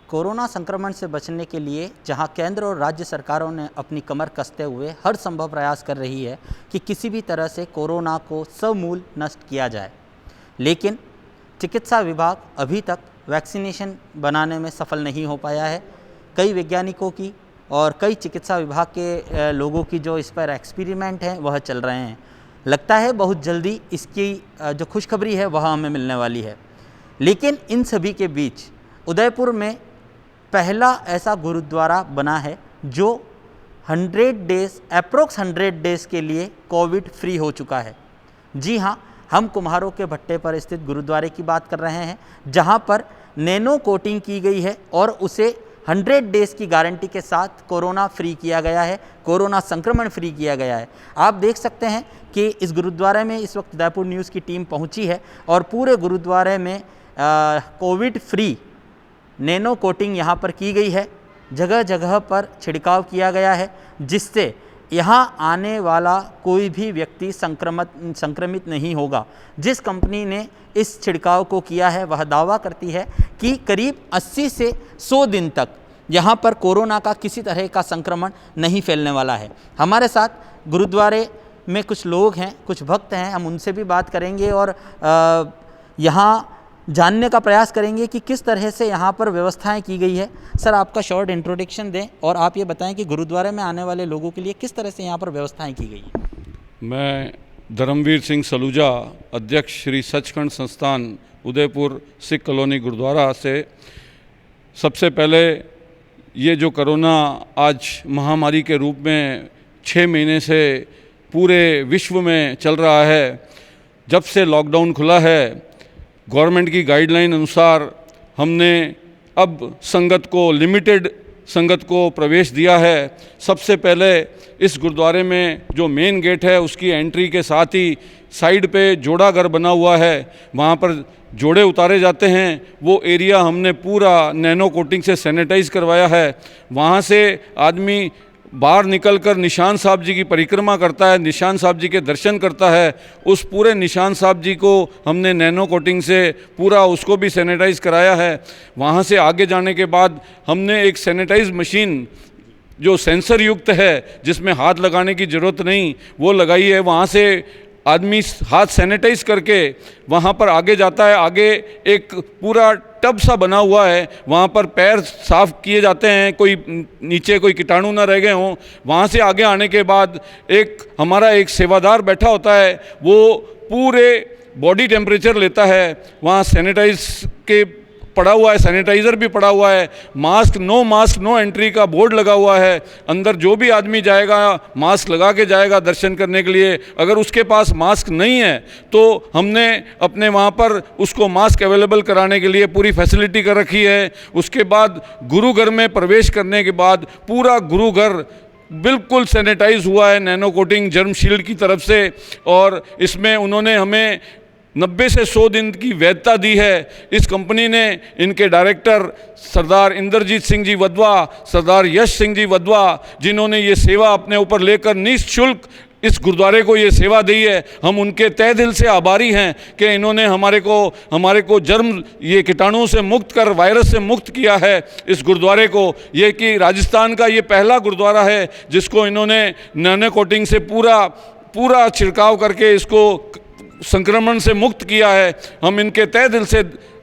Corona संक्रमण से बचने के लिए जहां केंद्र और राज्य सरकारों ने अपनी कमर कसते हुए हर संभव प्रयास कर रही है कि किसी भी तरह से कोरोना को समूल नष्ट किया जाए, लेकिन चिकित्सा विभाग अभी तक वैक्सीनेशन बनाने में सफल नहीं हो पाया है। कई वैज्ञानिकों की और कई चिकित्सा विभाग के लोगों की जो इस पर एक्सपेरिमेंट हैं वह चल रहे हैं। लगता है बहुत जल्दी इसकी जो खुशखबरी है वह हमें मिलने वाली है। लेकिन इन सभी के बीच उदयपुर में पहला ऐसा गुरुद्वारा बना है जो 100 डेज़ अप्रोक्स 100 डेज़ के लिए कोविड फ्री हो चुका है। जी हाँ, हम कुम्हारों के भट्टे पर स्थित गुरुद्वारे की बात कर रहे हैं, जहां पर नैनो कोटिंग की गई है और उसे 100 डेज़ की गारंटी के साथ कोरोना फ्री किया गया है, कोरोना संक्रमण फ्री किया गया है। आप देख सकते हैं कि इस गुरुद्वारे में इस वक्त उदयपुर न्यूज़ की टीम पहुंची है और पूरे गुरुद्वारे में कोविड फ्री नैनो कोटिंग यहाँ पर की गई है। जगह जगह पर छिड़काव किया गया है, जिससे यहाँ आने वाला कोई भी व्यक्ति संक्रमित नहीं होगा। जिस कंपनी ने इस छिड़काव को किया है वह दावा करती है कि करीब 80 से 100 दिन तक यहाँ पर कोरोना का किसी तरह का संक्रमण नहीं फैलने वाला है। हमारे साथ गुरुद्वारे में कुछ लोग हैं, कुछ भक्त हैं, हम उनसे भी बात करेंगे और यहाँ जानने का प्रयास करेंगे कि किस तरह से यहाँ पर व्यवस्थाएं की गई है। सर, आपका शॉर्ट इंट्रोडक्शन दें और आप ये बताएं कि गुरुद्वारे में आने वाले लोगों के लिए किस तरह से यहाँ पर व्यवस्थाएं की गई है। मैं धर्मवीर सिंह सलूजा, अध्यक्ष श्री सचखंड संस्थान उदयपुर सिख कॉलोनी गुरुद्वारा से। सबसे पहले ये जो कोरोना आज महामारी के रूप में 6 महीने से पूरे विश्व में चल रहा है, जब से लॉकडाउन खुला है, गवर्नमेंट की गाइडलाइन अनुसार हमने अब संगत को लिमिटेड संगत को प्रवेश दिया है। सबसे पहले इस गुरुद्वारे में जो मेन गेट है उसकी एंट्री के साथ ही साइड पे जोड़ा घर बना हुआ है, वहाँ पर जोड़े उतारे जाते हैं। वो एरिया हमने पूरा नैनो कोटिंग से सैनिटाइज करवाया है। वहाँ से आदमी बाहर निकलकर निशान साहब जी की परिक्रमा करता है, निशान साहब जी के दर्शन करता है। उस पूरे निशान साहब जी को हमने नैनो कोटिंग से पूरा उसको भी सैनिटाइज कराया है। वहाँ से आगे जाने के बाद हमने एक सैनिटाइज मशीन जो सेंसर युक्त है, जिसमें हाथ लगाने की ज़रूरत नहीं, वो लगाई है। वहाँ से आदमी हाथ सैनिटाइज करके वहाँ पर आगे जाता है। आगे एक पूरा टब सा बना हुआ है, वहाँ पर पैर साफ़ किए जाते हैं, कोई नीचे कोई कीटाणु ना रह गए हों। वहाँ से आगे आने के बाद हमारा एक सेवादार बैठा होता है, वो पूरे बॉडी टेम्परेचर लेता है। वहाँ सैनिटाइज के पड़ा हुआ है, सैनिटाइज़र भी पड़ा हुआ है। मास्क नो एंट्री का बोर्ड लगा हुआ है। अंदर जो भी आदमी जाएगा मास्क लगा के जाएगा दर्शन करने के लिए। अगर उसके पास मास्क नहीं है तो हमने अपने वहाँ पर उसको मास्क अवेलेबल कराने के लिए पूरी फैसिलिटी कर रखी है। उसके बाद गुरु घर में प्रवेश करने के बाद पूरा गुरु घर बिल्कुल सैनिटाइज हुआ है नैनो कोटिंग जर्म शील्ड की तरफ से, और इसमें उन्होंने हमें 90 से 100 दिन की वैधता दी है। इस कंपनी ने, इनके डायरेक्टर सरदार इंद्रजीत सिंह जी वधवा, सरदार यश सिंह जी वधवा, जिन्होंने ये सेवा अपने ऊपर लेकर निःशुल्क इस गुरुद्वारे को ये सेवा दी है, हम उनके तहे दिल से आभारी हैं कि इन्होंने हमारे को जर्म ये कीटाणुओं से मुक्त कर वायरस से मुक्त किया है इस गुरुद्वारे को। ये कि राजस्थान का ये पहला गुरुद्वारा है जिसको इन्होंने नैनो कोटिंग से पूरा छिड़काव करके इसको संक्रमण से मुक्त किया है। हम इनके तहे दिल से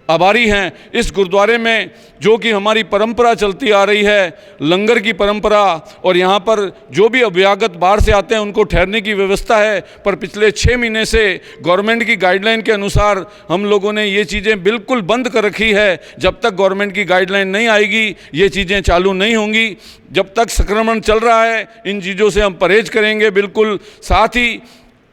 आभारी हैं। इस गुरुद्वारे में जो कि हमारी परंपरा चलती आ रही है, लंगर की परंपरा, और यहाँ पर जो भी अभ्यागत बाहर से आते हैं उनको ठहरने की व्यवस्था है। पर पिछले 6 महीने से गवर्नमेंट की गाइडलाइन के अनुसार हम लोगों ने ये चीज़ें बिल्कुल बंद कर रखी है। जब तक गवर्नमेंट की गाइडलाइन नहीं आएगी ये चीज़ें चालू नहीं होंगी। जब तक संक्रमण चल रहा है इन चीज़ों से हम परहेज करेंगे बिल्कुल। साथ ही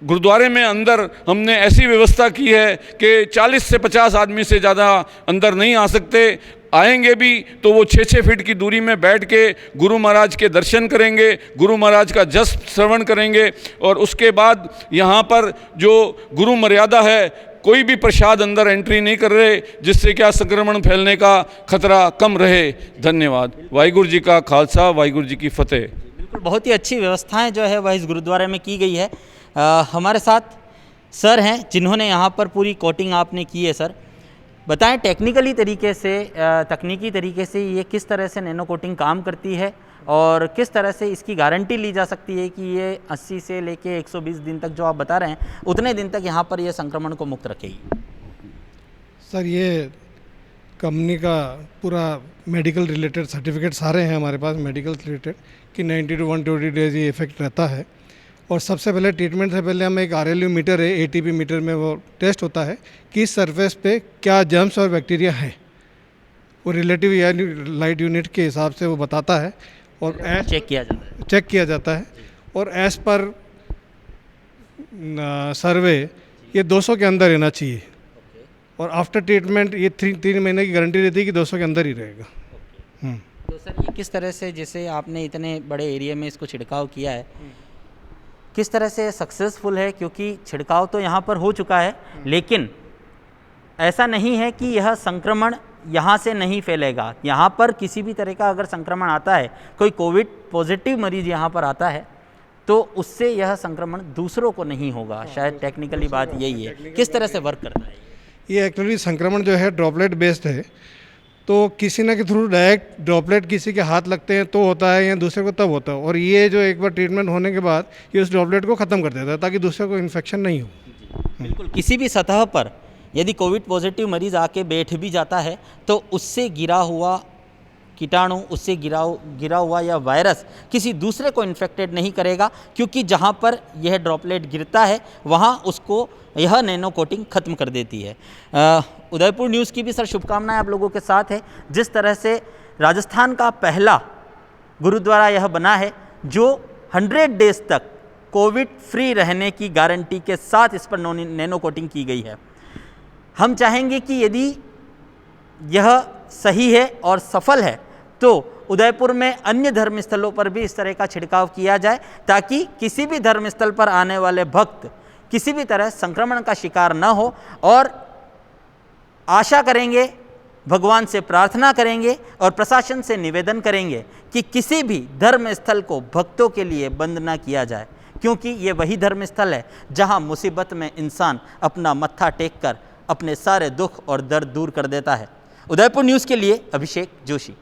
गुरुद्वारे में अंदर हमने ऐसी व्यवस्था की है कि 40 से 50 आदमी से ज़्यादा अंदर नहीं आ सकते। आएंगे भी तो वो 6-6 फीट की दूरी में बैठ के गुरु महाराज के दर्शन करेंगे, गुरु महाराज का जस श्रवण करेंगे, और उसके बाद यहाँ पर जो गुरु मर्यादा है, कोई भी प्रसाद अंदर एंट्री नहीं कर रहे, जिससे क्या संक्रमण फैलने का खतरा कम रहे। धन्यवाद। वाहिगुरु जी का खालसा, वाहिगुरु जी की फतेह। बिल्कुल, बहुत ही अच्छी व्यवस्थाएं जो है वह इस गुरुद्वारे में की गई है। हमारे साथ सर हैं जिन्होंने यहाँ पर पूरी कोटिंग आपने की है। सर, बताएं टेक्निकली तरीके से, तकनीकी तरीके से ये किस तरह से नैनो कोटिंग काम करती है और किस तरह से इसकी गारंटी ली जा सकती है कि ये 80 से लेके 120 दिन तक जो आप बता रहे हैं उतने दिन तक यहाँ पर ये संक्रमण को मुक्त रखेगी। सर ये कंपनी का पूरा मेडिकल रिलेटेड सर्टिफिकेट सारे हैं हमारे पास मेडिकल रिलेटेड कि 90 to 120 डेज ये इफेक्ट रहता है। और सबसे पहले ट्रीटमेंट से पहले हम एक RLU मीटर है, ATP मीटर में वो टेस्ट होता है कि इस सरफेस पे क्या जर्म्स और बैक्टीरिया हैं, वो रिलेटिव लाइट यूनिट के हिसाब से वो बताता है और चेक किया जाता है और एज पर सर्वे ये 200 के अंदर रहना चाहिए और आफ्टर ट्रीटमेंट ये 3 महीने की गारंटी रहती है कि 200 के अंदर ही रहेगा। तो सर ये किस तरह से, जैसे आपने इतने बड़े एरिया में इसको छिड़काव किया है, किस तरह से सक्सेसफुल है? क्योंकि छिड़काव तो यहाँ पर हो चुका है लेकिन ऐसा नहीं है कि यह संक्रमण यहाँ से नहीं फैलेगा। यहाँ पर किसी भी तरह का अगर संक्रमण आता है, कोई कोविड पॉजिटिव मरीज यहाँ पर आता है तो उससे यह संक्रमण दूसरों को नहीं होगा। शायद टेक्निकली बात यही है। किस तरह से वर्क करता है ये? एक्चुअली संक्रमण जो है ड्रॉपलेट बेस्ड है, तो किसी ना के थ्रू डायरेक्ट ड्रॉपलेट किसी के हाथ लगते हैं तो होता है या दूसरे को तब होता है, और ये जो एक बार ट्रीटमेंट होने के बाद ये उस ड्रॉपलेट को ख़त्म कर देता है ताकि दूसरे को इन्फेक्शन नहीं हो। बिल्कुल, किसी भी सतह पर यदि कोविड पॉजिटिव मरीज़ आके बैठ भी जाता है तो उससे गिरा हुआ कीटाणु, उससे गिरा हुआ या वायरस किसी दूसरे को इन्फेक्टेड नहीं करेगा, क्योंकि जहाँ पर यह ड्रॉपलेट गिरता है वहाँ उसको यह नैनो कोटिंग ख़त्म कर देती है। उदयपुर न्यूज़ की भी सर शुभकामनाएं आप लोगों के साथ है। जिस तरह से राजस्थान का पहला गुरुद्वारा यह बना है जो 100 डेज तक कोविड फ्री रहने की गारंटी के साथ इस पर नैनो कोटिंग की गई है। हम चाहेंगे कि यदि यह सही है और सफल है तो उदयपुर में अन्य धर्मस्थलों पर भी इस तरह का छिड़काव किया जाए ताकि किसी भी धर्मस्थल पर आने वाले भक्त किसी भी तरह संक्रमण का शिकार न हो। और आशा करेंगे, भगवान से प्रार्थना करेंगे और प्रशासन से निवेदन करेंगे कि किसी भी धर्मस्थल को भक्तों के लिए बंद न किया जाए, क्योंकि ये वही धर्मस्थल है जहां मुसीबत में इंसान अपना मत्था टेक कर अपने सारे दुख और दर्द दूर कर देता है। उदयपुर न्यूज़ के लिए अभिषेक जोशी।